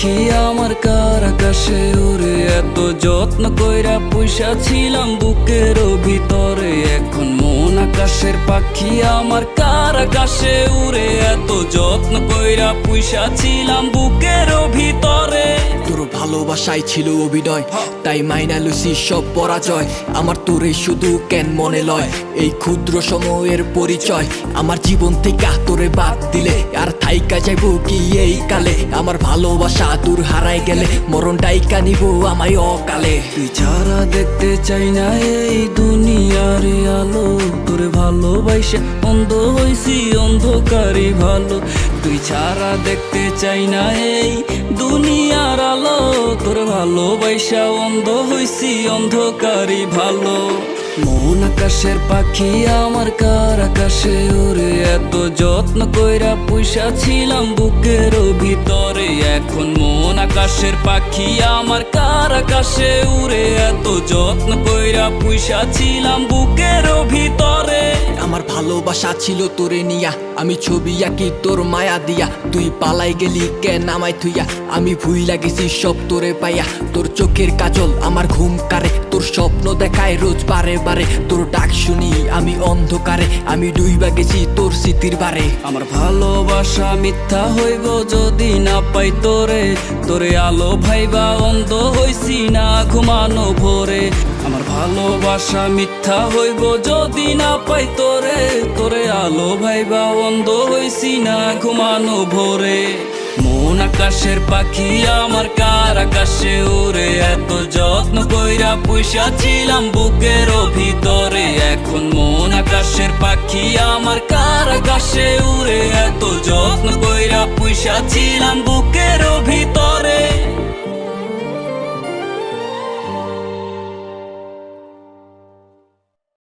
পাখি আমার কার আকাশে উড়ে, এত যত্ন কইরা পুষা ছিলাম বুকের ভিতরে। এখন মন আকাশের পাখি আমার কার আকাশে উড়ে, এত যত্ন কইরা পুষা ছিলাম বুকের ভিতরে। তোর ভালোবাসায় ছিল অভিনয়, তাই মাইনা লুসি সব পরাজয়। আমার তোরে শুধু কেন মনে লয়, এই ক্ষুদ্র সময়ের পরিচয়। আমার জীবন থেকে তোরে বাদ দিলে আর থাইকা যাইব কি এই কালে। আমার ভালোবাসা দূর হারাই গেলে মরণ ডাইকা নিব আমায় অকালে। তুই ছাড়া দেখতে চাই না এই দুনিয়ার আলো, তোরে ভালোবাসা অন্ধ হইছি অন্ধকারই ভালো। তুই ছাড়া দেখতে চাই না এই দুনিয়ার আলো, তোরে ভালোবাসা অন্ধ হইছি অন্ধকারই ভালো। মন আকাশের পাখি আমার কার আকাশে উড়ে, এত যত্ন কইরা পুষা ছিলাম বুকের ভিতরে। এখন মন আকাশের পাখি আমার কার আকাশে উড়ে, এত যত্ন কইরা পুষা ছিলাম বুকের ভিতরে। আমার ভালোবাসা ছিল তোরে নিয়া, আমি ছবি আঁকি তোর মায়া দিয়া। তুই পালাই গেলি কেন আমায় থুইয়া, আমি ভুইলা গেছি সব তোরে পাইয়া। তোর চোখের কাজল আমার ঘুম কারে, তোর স্বপ্ন দেখায় রোজ বারে বারে। তোর ডাক শুনি আমি অন্ধকারে, আমি ডুইবা গেছি তোর স্মৃতির বারে। আমার ভালোবাসা মিথ্যা হইব যদি না পাই তোরে, তোরে আলো ভাইবা অন্ধ হইছি না ঘুমানো ভোরে। আমার ভালোবাসা মিথ্যা হইব যদি না পাই তোরে, তোরে আলো ভাইবা অন্ধ হইছি না ঘুমানো ভোরে। মন আকাশের পাখি আমার কার আকাশে উড়ে, এত যত্ন কইরা পুষা ছিলাম বুকের ভিতরে। এখন মন আকাশের পাখি আমার কার আকাশে উড়ে, এত যত্ন কইরা পুষা ছিলাম বুকের